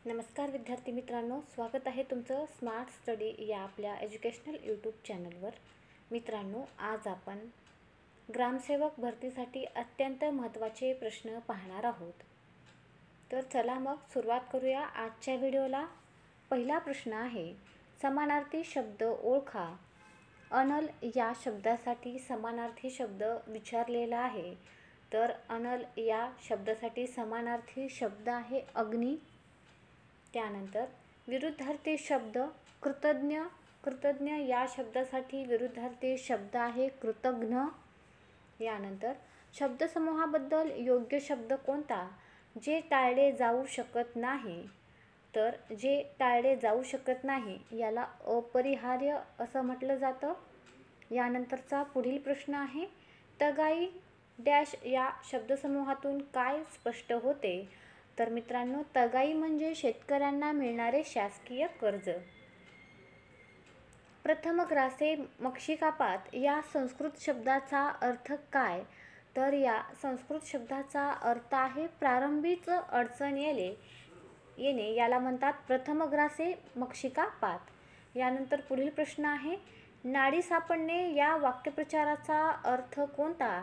नमस्कार विद्यार्थी मित्रांनो, स्वागत आहे तुमचं स्मार्ट स्टडी या आपल्या एज्युकेशनल यूट्यूब चॅनलवर. मित्रांनो, आज आपण ग्रामसेवक भरतीसाठी अत्यंत महत्त्वाचे प्रश्न पाहणार आहोत. तर चला मग सुरुवात करूया आजच्या व्हिडिओला. पहिला प्रश्न आहे, समानार्थी शब्द ओळखा. अनल या शब्दासाठी समानार्थी शब्द विचारलेला आहे. तर अनल या शब्दासाठी समानार्थी शब्द आहे अग्नी. त्यानंतर विरुद्धार्थी शब्द कृतज्ञ. कृतज्ञ या शब्दासाठी विरुद्धार्थी शब्द आहे कृतघ्न. यानंतर शब्दसमूहाबद्दल योग्य शब्द कोणता? जे टाळले जाऊ शकत नाही. तर जे टाळले जाऊ शकत नाही याला अपरिहार्य असं म्हटलं जातं. यानंतरचा पुढील प्रश्न आहे, तगाई डॅश या शब्दसमूहातून काय स्पष्ट होते? तर मित्रांनो, तगाई म्हणजे शेतकऱ्यांना मिळणारे शासकीय कर्ज. प्रथमग्रासे मक्षिकापात या संस्कृत शब्दाचा अर्थ काय? तर या संस्कृत शब्दाचा अर्थ आहे प्रारंभीच अडचण येणे याला म्हणतात प्रथमग्रासे मक्षिकापात. यानंतर पुढील प्रश्न आहे, नाडी सापडणे या वाक्यप्रचाराचा अर्थ कोणता?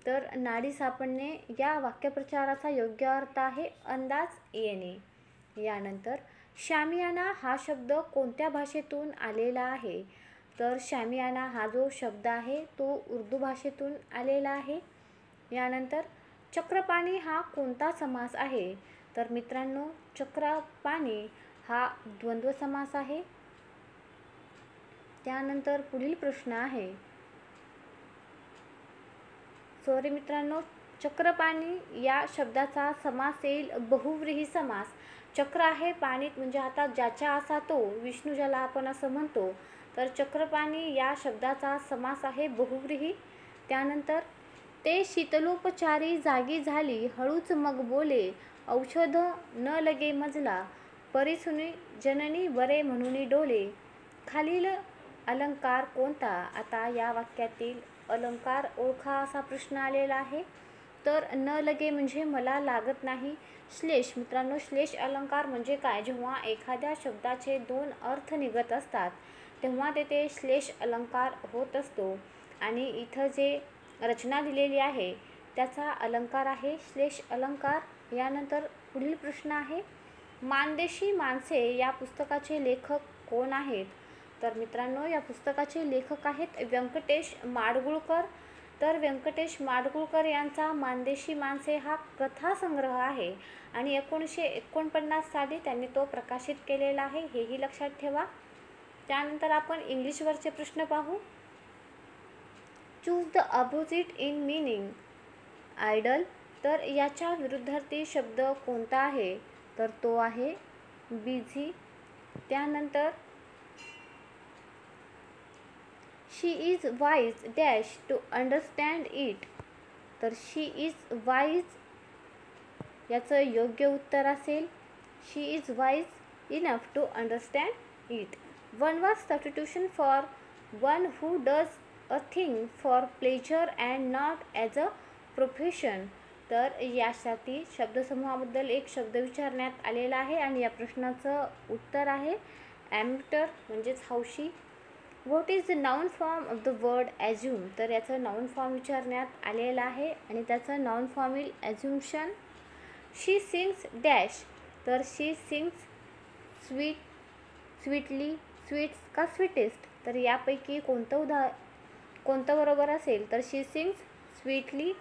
तर नाडी सापडणे या वाक्यप्रचाराचा योग्य अर्थ आहे अंदाज येणे. यानंतर शामियाना हा शब्द कोणत्या भाषेतून आलेला आहे? तर शामियाना हा जो शब्द आहे तो उर्दू भाषेतून आलेला आहे. यानंतर चक्रपाणी हा कोणता समास आहे? तर मित्रांनो, चक्रपाणी हा द्वंद्व समास आहे. त्यानंतर पुढील प्रश्न आहे, चक्रपाणी या शब्दाचा समास येईल बहुव्रीही समास. चक्र आहे पाणी म्हणजे आता ज्याच्या असा तो विष्णू ज्याला आपण असं म्हणतो. तर चक्रपाणी या शब्दाचा समास आहे बहुव्रीही. त्यानंतर ते शीतलोपचारी जागी झाली हळूच मग बोले औषध न लगे मजला परिसुनी जननी बरे म्हणूनी डोले. खालील अलंकार कोणता? आता या वाक्यातील अलंकार ओळखा असा प्रश्न आलेला आहे. तर न लगे म्हणजे मला लागत नाही. श्लेष. मित्रांनो, श्लेष अलंकार म्हणजे काय? जेव्हा एखाद्या शब्दाचे दोन अर्थ निघत असतात तेव्हा तेथे श्लेष अलंकार होत असतो आणि इथं जे रचना दिलेली आहे त्याचा अलंकार आहे श्लेष अलंकार. यानंतर पुढील प्रश्न आहे, मानदेशी माणसे या पुस्तकाचे लेखक कोण आहेत? तर मित्रांनो, या पुस्तकाचे लेखक आहेत व्यंकटेश माडगुळकर. तर व्यंकटेश माडगुळकर यांचा मानदेशी माणसे हा कथासंग्रह आहे आणि 1949 साली त्यांनी तो प्रकाशित केलेला आहे, हेही लक्षात ठेवा. त्यानंतर आपण इंग्लिशवरचे प्रश्न पाहू. Choose the opposite in meaning. Idle. तर याच्या विरुद्धार्थी शब्द कोणता आहे? तर तो आहे बिझी. त्यानंतर she is wise dash to understand it. तर शी इज वाईज याचं योग्य उत्तर असेल she is wise enough to understand it. One was substitution for one who does a thing for pleasure and not as a profession. तर यासाठी शब्दसमूहाबद्दल एक शब्द विचारण्यात आलेला आहे आणि या प्रश्नाचं उत्तर आहे ॲम्युटर म्हणजेच हौशी. What is the noun form of the word assume. तर याचं नाउन फॉर्म विचारण्यात आलेला आहे आणि त्याचं नाउन फॉर्म येईल ॲज्युम्शन. शी सिंग्स डॅश. तर शी सिंग्स स्वीटली, स्वीट्स का स्वीटेस्ट. तर यापैकी कोणतं बरोबर असेल? तर शी सिंग्स स्वीटली.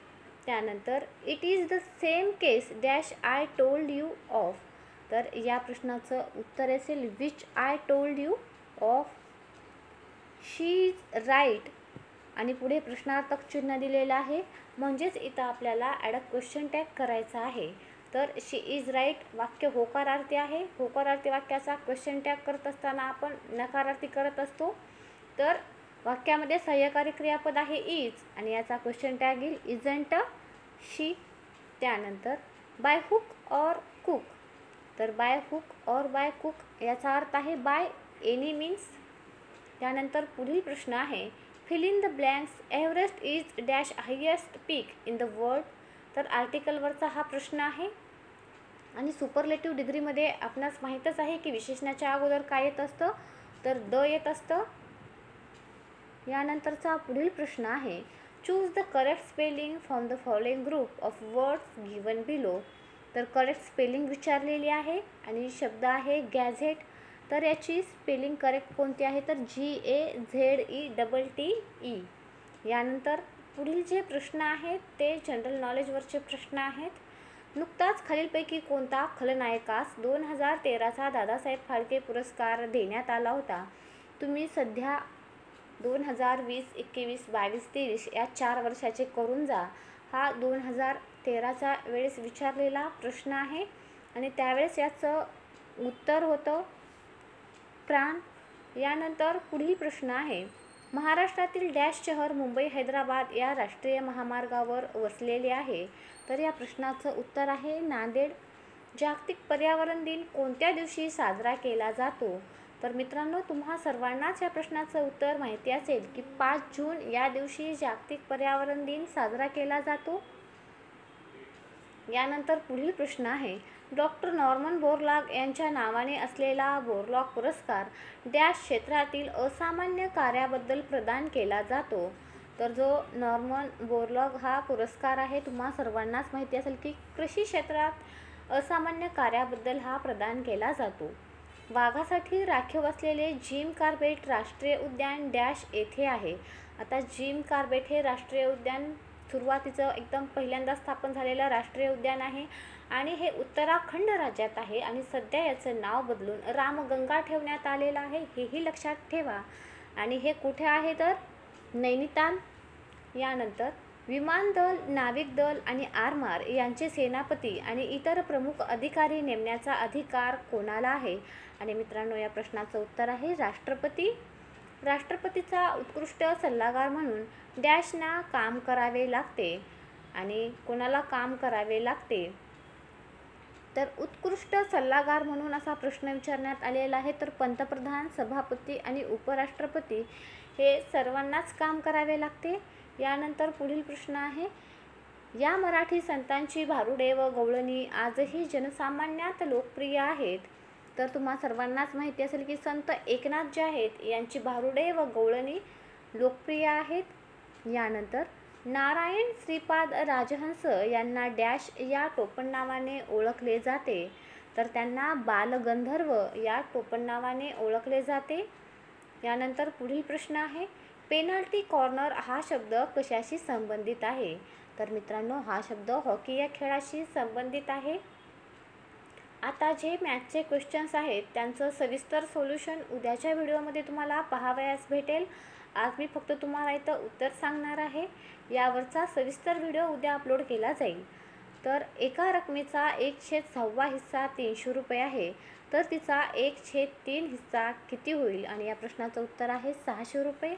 त्यानंतर it is the same case dash I told you of. तर या प्रश्नाचं उत्तर असेल which I told you of. She is right आणि पुढे प्रश्नार्थक चिन्ह दिलेलं आहे म्हणजेच इथं आपल्याला ॲड अ क्वेश्चन टॅग करायचा आहे. तर शी इज राईट वाक्य होकारार्थी आहे. होकारार्थी वाक्याचा क्वेश्चन टॅग करत असताना आपण नकारार्थी करत असतो. तर वाक्यामध्ये सहाय्यकारी क्रियापद आहे इज आणि याचा क्वेश्चन टॅग येईल इजंट शी. त्यानंतर बाय हुक ऑर कुक. तर by hook or bye cook याचा अर्थ आहे बाय एनी मीन्स. त्यानंतर पुढील प्रश्न आहे, fill in the blanks. Everest is dash highest peak in the world. तर आर्टिकलवरचा हा प्रश्न आहे आणि सुपरलेटिव्ह डिग्रीमध्ये आपणास माहीतच आहे की विशेषणाच्या अगोदर काय येत असतं, तर द येत असतं. यानंतरचा पुढील प्रश्न आहे, choose the correct spelling from the following group of words given below. तर करेक्ट स्पेलिंग विचारलेली आहे आणि शब्द आहे गॅझेट. तर याची स्पेलिंग करेक्ट कोणती आहे, तर GAZETTE. यानंतर पुढील जे प्रश्न आहेत ते जनरल नॉलेजवरचे प्रश्न आहेत. नुकताच खालीलपैकी कोणता खलनायकास 2013चा दादासाहेब फाळके पुरस्कार देण्यात आला होता. तुम्ही सध्या 2020, 21, 22, 23 या 4 वर्षाचे करून जा. हा 2013च्या वेळेस विचारलेला प्रश्न आहे आणि त्यावेळेस याचं उत्तर होतं प्राण. यानंतर पुढील प्रश्न आहे, महाराष्ट्रातील डॅश शहर मुंबई हैदराबाद या राष्ट्रीय महामार्गावर वसलेले आहे. तर या प्रश्नाचं उत्तर आहे नांदेड. जागतिक पर्यावरण दिन कोणत्या दिवशी साजरा केला जातो. तर मित्रांनो, तुम्हा सर्वांनाच या प्रश्नाचं उत्तर माहिती असेल की 5 जून या दिवशी जागतिक पर्यावरण दिन साजरा केला जातो. यानंतर पुढील प्रश्न आहे, डॉक्टर नॉर्मन बोरलॉग यांच्या नावाने असलेला बोरलॉग पुरस्कार डॅश क्षेत्रातील असामान्य कार्याबद्दल प्रदान केला जातो. तर जो नॉर्मन बोरलॉग हा पुरस्कार आहे, तुम्हा सर्वांनाच माहिती असेल की कृषी क्षेत्रात असामान्य कार्याबद्दल हा प्रदान केला जातो. वाघासाठी राखीव असलेले जिम कॉर्बेट राष्ट्रीय उद्यान डॅश येथे आहे. आता जिम कॉर्बेट हे राष्ट्रीय उद्यान सुरुवातीचं एकदम पहिल्यांदा स्थापन झालेलं राष्ट्रीय उद्यान आहे आणि हे उत्तराखंड राज्यात आहे आणि सध्या याचं नाव बदलून रामगंगा ठेवण्यात आलेलं आहे, हेही लक्षात ठेवा. आणि हे कुठे आहे, तर नैनिताल. यानंतर विमान दल, नाविक दल आणि आरमार यांचे सेनापती आणि इतर प्रमुख अधिकारी नेमण्याचा अधिकार कोणाला आहे. आणि मित्रांनो, या प्रश्नाचं उत्तर आहे राष्ट्रपती. राष्ट्रपतीचा उत्कृष्ट सल्लागार म्हणून डॅशना काम करावे लागते. आणि कोणाला काम करावे लागते, तर उत्कृष्ट सल्लागार म्हणून असा प्रश्न विचारण्यात आलेला आहे. तर पंतप्रधान, सभापती आणि उपराष्ट्रपती हे सर्वांनाच काम करावे लागते. यानंतर पुढील प्रश्न आहे, या मराठी संतांची भारुडे व गवळणी आजही जनसामान्यात लोकप्रिय आहेत. तर तुम्हा सर्वांनाच माहिती असेल की संत एकनाथ जे आहेत यांची भारुडे व गवळणी लोकप्रिय आहेत. यानंतर नारायण श्रीपाद राजहंस यांना डॅश या टोपणनावाने ओळखले जाते. तर त्यांना बालगंधर्व या टोपणनावाने ओळखले जाते. यानंतर पुढील प्रश्न आहे, पेनल्टी कॉर्नर हा शब्द कशाशी संबंधित आहे. तर मित्रांनो, हा शब्द हॉकी या खेळाशी संबंधित आहे. आता जे मॅथ्सचे क्वेश्चन्स आहेत त्यांचं सविस्तर सोल्युशन उद्याच्या व्हिडिओमध्ये तुम्हाला पाहावयास भेटेल. आज मी फक्त तुम्हाला इथं उत्तर सांगणार आहे. यावरचा सविस्तर व्हिडिओ उद्या अपलोड केला जाईल. तर एका रकमेचा 1/6 हिस्सा 300 रुपये आहे. तर तिचा 1/3 हिस्सा किती होईल. आणि या प्रश्नाचं उत्तर आहे 600 रुपये.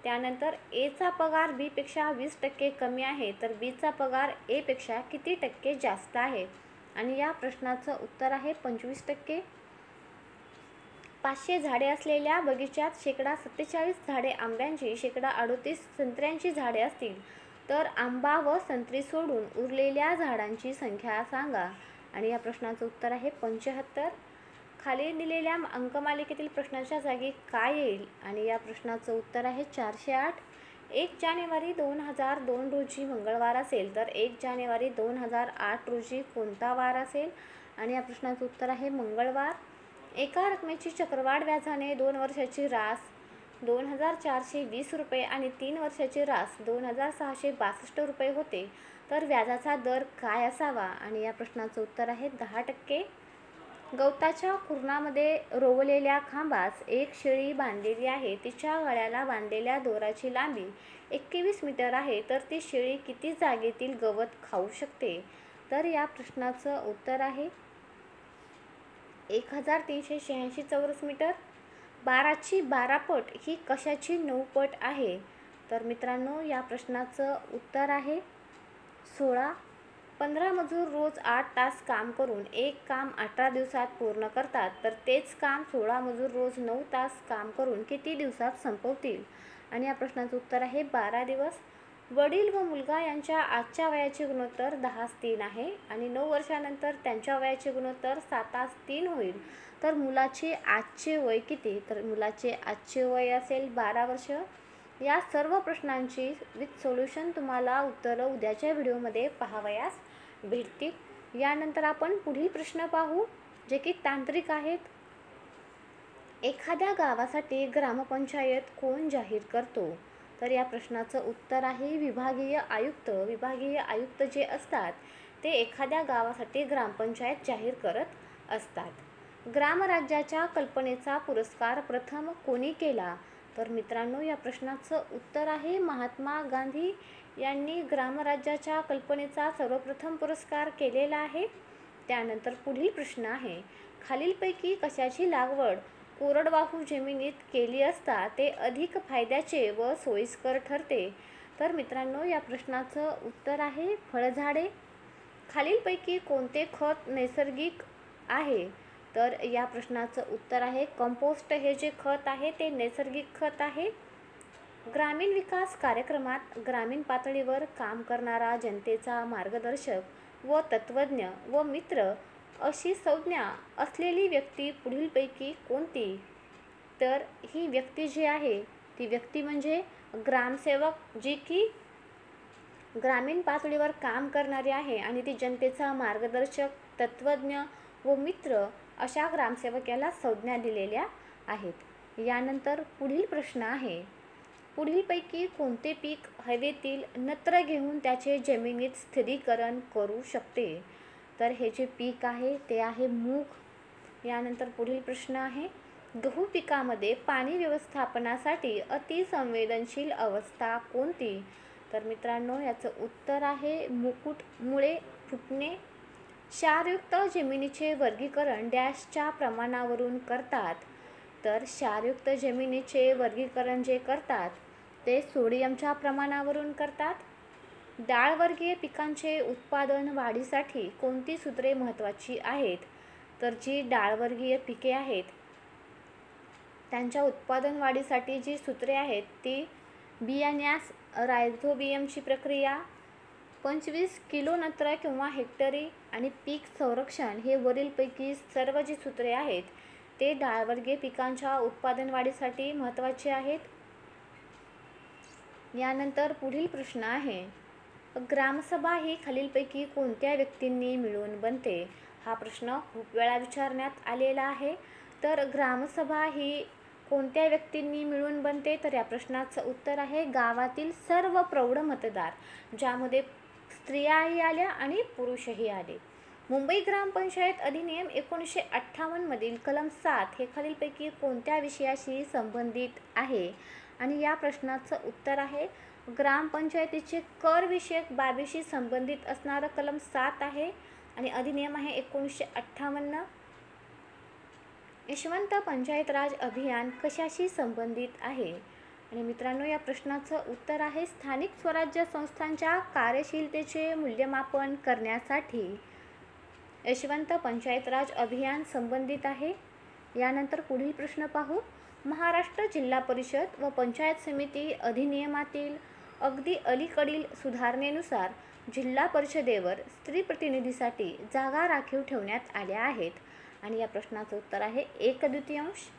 त्यानंतर एचा पगार बीपेक्षा 20% कमी आहे, तर बीचा पगार एपेक्षा किती टक्के जास्त आहे. आणि या प्रश्नाचं उत्तर आहे 25%. 500 झाडे असलेल्या बगीच्यात 47% झाडे आंब्यांची, 38% संत्र्यांची झाडे असतील, तर आंबा व संत्री सोडून उरलेल्या झाडांची संख्या सांगा. आणि या प्रश्नाचं उत्तर आहे 75. खाली दिलेल्या अंकमालिकेतील प्रश्नाच्या जागी काय येईल. आणि या प्रश्नाचं उत्तर आहे 408. 1 जानेवारी 2002 रोजी मंगळवार असेल, तर 1 जानेवारी 2008 रोजी कोणता वार असेल. आणि या प्रश्नाचं उत्तर आहे मंगळवार. एका रकमेची चक्रवाढ व्याजाने 2 वर्षाची रास 2420 रुपये आणि 3 वर्षाची रास 2662 रुपये होते, तर व्याजाचा दर काय असावा. आणि या प्रश्नाचं उत्तर आहे 10%. गवताच्या कुरणामध्ये रोवलेल्या खांबास एक शेळी बांधलेली आहे. तिच्या गळ्याला बांधलेल्या दोराची लांबी 21 मीटर आहे, तर ती शेळी किती जागेतील गवत खाऊ शकते. तर या प्रश्नाचं उत्तर आहे 1386 चौरस मीटर. 12ची 12 पट ही कशाची 9 पट आहे. तर मित्रांनो, या प्रश्नाचं उत्तर आहे 16. 15 मजूर रोज 8 तास काम करून एक काम 18 दिवसात पूर्ण करतात, तर तेच काम 16 मजूर रोज 9 तास काम करून किती दिवसात संपवतील. आणि या प्रश्नाचं उत्तर आहे 12 दिवस. वडील व मुलगा यांच्या आजच्या वयाचे गुणोत्तर 10:3 आहे आणि 9 वर्षानंतर त्यांच्या वयाचे गुणोत्तर 7:3 होईल. तर मुलाचे आजचे वय किती? तर मुलाचे आजचे वय असेल 12 वर्ष. या सर्व प्रश्नांची विथ सोल्युशन तुम्हाला उत्तरं उद्याच्या व्हिडिओमध्ये पाहावयास भेटतील. यानंतर आपण पुढील प्रश्न पाहू, जे की तांत्रिक आहेत. एखाद्या गावासाठी ग्रामपंचायत कोण जाहीर करतो? तर या प्रश्नाचं उत्तर आहे विभागीय आयुक्त. विभागीय आयुक्त जे असतात ते एखाद्या गावासाठी ग्रामपंचायत जाहीर करत असतात. ग्रामराज्याच्या कल्पनेचा पुरस्कार प्रथम कोणी केला? तर मित्रांनो, या प्रश्नाचं उत्तर आहे महात्मा गांधी यांनी ग्रामराज्याच्या कल्पनेचा सर्वप्रथम पुरस्कार केलेला आहे. त्यानंतर पुढील प्रश्न आहे, खालीलपैकी कशाची लागवड कोरडवाहू जमिनीत केली असता ते अधिक फायद्याचे व सोयीस्कर ठरते? तर मित्रांनो, या प्रश्नाचं उत्तर आहे फळझाडे. खालीलपैकी कोणते खत नैसर्गिक आहे? तर या प्रश्नाचं उत्तर आहे कंपोस्ट. हे जे खत आहे ते नैसर्गिक खत आहे. ग्रामीण विकास कार्यक्रमात ग्रामीण पातळीवर काम करणारा जनतेचा मार्गदर्शक व तत्त्वज्ञ व मित्र अशी संज्ञा असलेली व्यक्ती पुढीलपैकी कोणती? तर ही व्यक्ती जी आहे ती व्यक्ती म्हणजे ग्रामसेवक, जी की ग्रामीण पातळीवर काम करणारी आहे आणि ती जनतेचा मार्गदर्शक, तत्त्वज्ञ व मित्र अशा ग्रामसेवक याला संज्ञा दिलेल्या आहेत. यानंतर पुढील प्रश्न आहे, पुढीलपैकी कोणते पीक हवेतील नत्र घेऊन त्याचे जमिनीत स्थिरीकरण करू शकते? तर हे जे पीक आहे ते आहे मूग. यानंतर पुढील प्रश्न आहे, गहू पिकामध्ये पाणी व्यवस्थापनासाठी अतिसंवेदनशील अवस्था कोणती? तर मित्रांनो, याचं उत्तर आहे मुळे फुटणे. क्षारयुक्त जमिनीचे वर्गीकरण डॅशच्या प्रमाणावरून करतात? तर क्षारयुक्त जमिनीचे वर्गीकरण जे करतात ते सोडियमच्या प्रमाणावरून करतात. डाळवर्गीय पिकांचे उत्पादन वाढीसाठी कोणती सूत्रे महत्त्वाची आहेत? तर जी डाळवर्गीय पिके आहेत त्यांच्या उत्पादन वाढीसाठी जी सूत्रे आहेत ती बियाण्यास रायझोबियमची प्रक्रिया, 25 किलो नत्र किंवा हेक्टरी आणि पीक संरक्षण हे वरीलपैकी सर्व जी सूत्रे आहेत ते डाळवर्गीय पिकांच्या उत्पादन वाढीसाठी महत्त्वाचे आहेत. यानंतर पुढील प्रश्न आहे, ग्रामसभा ही खालीलपैकी कोणत्या व्यक्तींनी मिळून बनते? हा प्रश्न खूप वेळा विचारण्यात आलेला आहे. तर ग्रामसभा ही कोणत्या व्यक्तींनी मिळून बनते? तर या प्रश्नाचं उत्तर आहे गावातील सर्व प्रौढ मतदार, ज्यामध्ये स्त्रियाही आल्या आणि पुरुषही आले. मुंबई ग्रामपंचायत अधिनियम 1958 मधील कलम 7 हे खालीलपैकी कोणत्या विषयाशी संबंधित आहे? आणि या प्रश्नाचं उत्तर आहे ग्रामपंचायतीचे कर विषयक बाबीशी संबंधित असणारं कलम 7 आहे आणि अधिनियम आहे 1958. यशवंत पंचायत राज अभियान कशाशी संबंधित आहे? आणि मित्रांनो, या प्रश्नाचं उत्तर आहे स्थानिक स्वराज्य संस्थांच्या कार्यशीलतेचे मूल्यमापन करण्यासाठी यशवंत पंचायत राज अभियान संबंधित आहे. यानंतर पुढील प्रश्न पाहू, महाराष्ट्र जिल्हा परिषद व पंचायत समिती अधिनियमातील अगदी अलीकडील सुधारणेनुसार जिल्हा परिषदेवर स्त्री प्रतिनिधीसाठी जागा राखीव ठेवण्यात आल्या आहेत. आणि या प्रश्नाचं उत्तर आहे 1/2.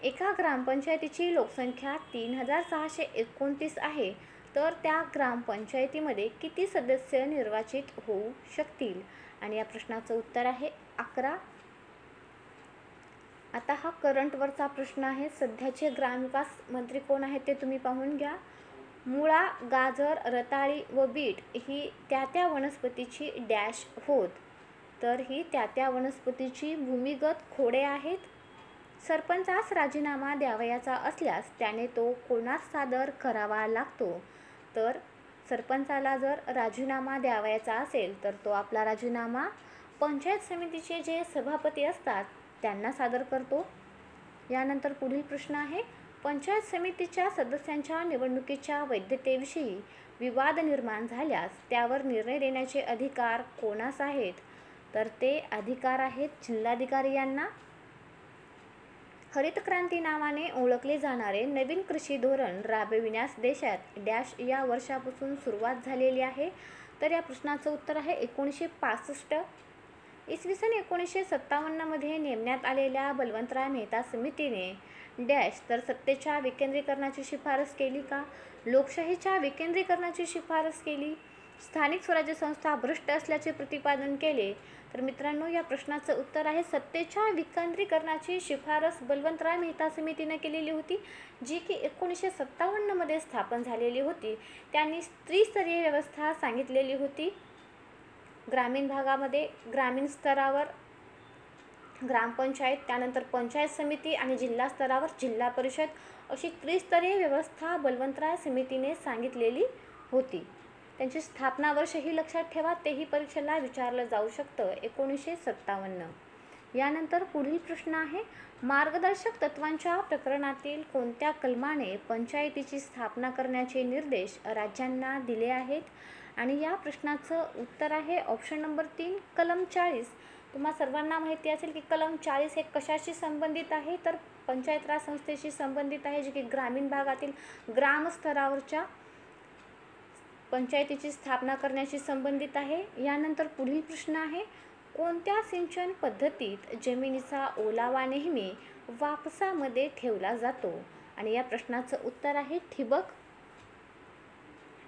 एका ग्रामपंचायतीची लोकसंख्या 3629 आहे, तर त्या ग्रामपंचायतीमध्ये किती सदस्य निर्वाचित होऊ शकतील? आणि या प्रश्नाचं उत्तर आहे 11. आता हा करंटवरचा प्रश्न आहे. सध्याचे ग्रामविकास मंत्री कोण आहेत ते तुम्ही पाहून घ्या. मुळा, गाजर, रताळी व बीट ही त्या वनस्पतीची डॅश होत? तर ही त्या वनस्पतीची भूमिगत खोडे आहेत. सरपंचास राजीनामा द्यावयाचा असल्यास त्याने तो कोणास सादर करावा लागतो? तर सरपंचाला जर राजीनामा द्यावयाचा असेल तर तो आपला राजीनामा पंचायत समितीचे जे सभापती असतात त्यांना सादर करतो. यानंतर पुढील प्रश्न आहे, पंचायत समितीच्या सदस्यांच्या निवडणुकीच्या वैधतेविषयी विवाद निर्माण झाल्यास त्यावर निर्णय देण्याचे अधिकार कोणास आहेत? तर ते अधिकार आहेत जिल्हाधिकारी यांना. हरित क्रांती नावाने ओळखले जाणारे नवीन कृषी धोरण राबविण्यास देशात डॅश या वर्षापासून सुरुवात झालेली आहे. तर या प्रश्नाचं उत्तर आहे 1965. इसवी सन 1957मध्ये नेमण्यात आलेल्या बलवंतराय मेहता समितीने डॅश तर सत्तेच्या विकेंद्रीकरणाची शिफारस केली का? लोकशाहीच्या विकेंद्रीकरणाची शिफारस केली. स्थानिक स्वराज्य संस्था भ्रष्ट असल्याचे प्रतिपादन केले. तर मित्रांनो, या प्रश्नाचं उत्तर आहे सत्तेच्या विकेंद्रीकरणाची शिफारस बलवंतराय मेहता समितीने केलेली होती, जी की 1957मध्ये स्थापन झालेली होती. त्यांनी त्रिस्तरीय व्यवस्था सांगितलेली होती. ग्रामीण भागामध्ये ग्रामीण स्तरावर ग्रामपंचायत, त्यानंतर पंचायत समिती आणि जिल्हा स्तरावर जिल्हा परिषद अशी त्रिस्तरीय व्यवस्था बलवंतराय समितीने सांगितलेली होती. त्यांची स्थापना वर्षही लक्षात ठेवा, तेही परीक्षेला विचारलं जाऊ शकतं, 1957. यानंतर पुढील प्रश्न आहे, मार्गदर्शक तत्वांच्या प्रकरणातील कोणत्या कलमाने पंचायतीची स्थापना करण्याचे निर्देश राज्यांना दिले आहेत? आणि या प्रश्नाचं उत्तर आहे ऑप्शन नंबर 3, कलम 40. तुम्हा सर्वांना माहिती असेल की कलम 40 हे कशाशी संबंधित आहे? तर पंचायत राज संस्थेशी संबंधित आहे, जे की ग्रामीण भागातील ग्रामस्तरावरच्या पंचायतीची स्थापना करण्याशी संबंधित आहे. यानंतर पुढील प्रश्न आहे, कोणत्या सिंचन पद्धतीत जमिनीचा ओलावा नेहमी वापसामध्ये ठेवला जातो? आणि या प्रश्नाचं उत्तर आहे ठिबक.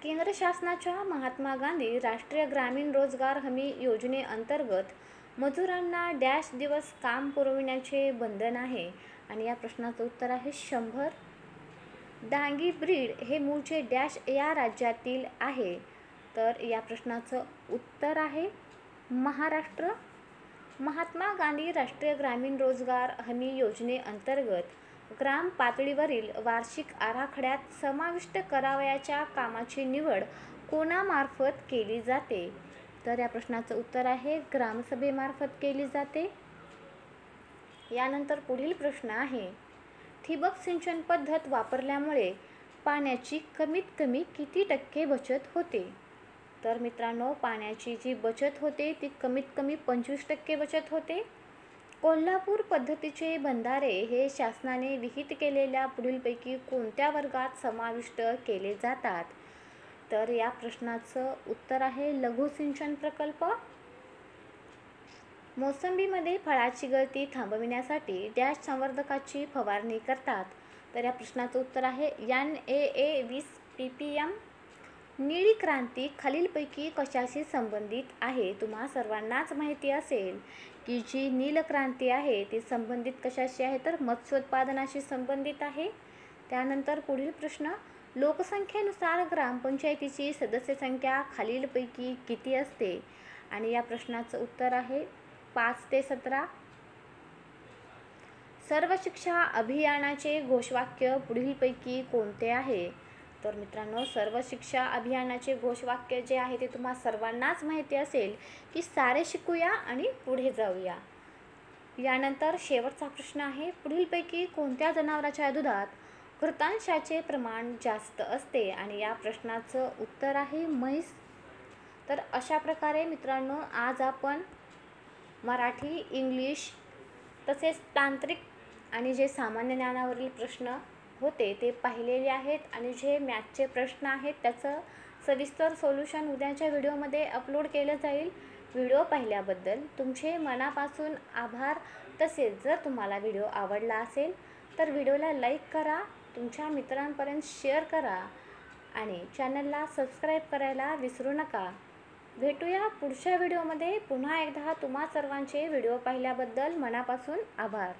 केंद्र शासनाच्या महात्मा गांधी राष्ट्रीय ग्रामीण रोजगार हमी योजनेअंतर्गत मजुरांना डॅश दिवस काम पुरविण्याचे बंधन आहे. आणि या प्रश्नाचं उत्तर आहे 100. डांगी ब्रीड हे मूळचे डॅश या राज्यातील आहे? तर या प्रश्नाचं उत्तर आहे महाराष्ट्र. महात्मा गांधी राष्ट्रीय ग्रामीण रोजगार हमी योजनेअंतर्गत ग्राम पातळीवरील वार्षिक आराखड्यात समाविष्ट करावयाच्या कामाची निवड कोणामार्फत केली जाते? तर या प्रश्नाचं उत्तर आहे ग्रामसभेमार्फत केली जाते. यानंतर पुढील प्रश्न आहे, ठिबक सिंचन पद्धत वापरल्यामुळे पाण्याची कमीत कमी किती टक्के बचत होते? तर मित्रांनो, पाण्याची जी बचत होते ती कमीत कमी 25% बचत होते. कोल्हापूर पद्धतीचे बंधारे हे शासनाने विहित केलेल्या पुढीलपैकी कोणत्या वर्गात समाविष्ट केले जातात? तर या प्रश्नाचं उत्तर आहे लघु सिंचन प्रकल्प. मोसंबीमध्ये फळाची गळती थांबविण्यासाठी डॅश संवर्धकाची फवारणी करतात? तर या प्रश्नाचं उत्तर आहे NAA 20 ppm. निळी क्रांती खालीलपैकी कशाशी संबंधित आहे? तुम्हा सर्वांनाच माहिती असेल की जी नील क्रांती आहे ती संबंधित कशाशी आहे? तर मत्स्योत्पादनाशी संबंधित आहे. त्यानंतर पुढील प्रश्न, लोकसंख्येनुसार ग्रामपंचायतीची सदस्य संख्या खालीलपैकी किती असते? आणि या प्रश्नाचं उत्तर आहे 5 ते 17. सर्व शिक्षा अभियानाचे घोषवाक्य पुढीलपैकी कोणते आहे? तर मित्रांनो, सर्व शिक्षा अभियानाचे घोषवाक्य जे आहे ते तुम्हा सर्वांनाच माहिती असेल की सारे शिकूया आणि पुढे जाऊया. यानंतर शेवटचा प्रश्न आहे, पुढीलपैकी कोणत्या जनावराच्या दुधात घृतांशाचे प्रमाण जास्त असते? आणि या प्रश्नाचं उत्तर आहे म्हैस. तर अशा प्रकारे मित्रांनो, आज आपण मराठी, इंग्लिश तसेच तांत्रिक आणि जे सामान्य ज्ञानावरील प्रश्न होते ते पाहिलेले आहेत. आणि जे मॅथचे प्रश्न आहेत त्याचं सविस्तर सोल्युशन उद्याच्या व्हिडिओमध्ये अपलोड केलं जाईल. व्हिडिओ पाहिल्याबद्दल तुमचे मनापासून आभार. तसेच जर तुम्हाला व्हिडिओ आवडला असेल तर व्हिडिओला लाईक करा, तुमच्या मित्रांपर्यंत शेअर करा आणि चॅनलला सबस्क्राईब करायला विसरू नका. भेटूया पुढच्या व्हिडिओमध्ये. पुन्हा एकदा तुम्हा सर्वांचे व्हिडिओ पाहिल्याबद्दल मनापासून आभार.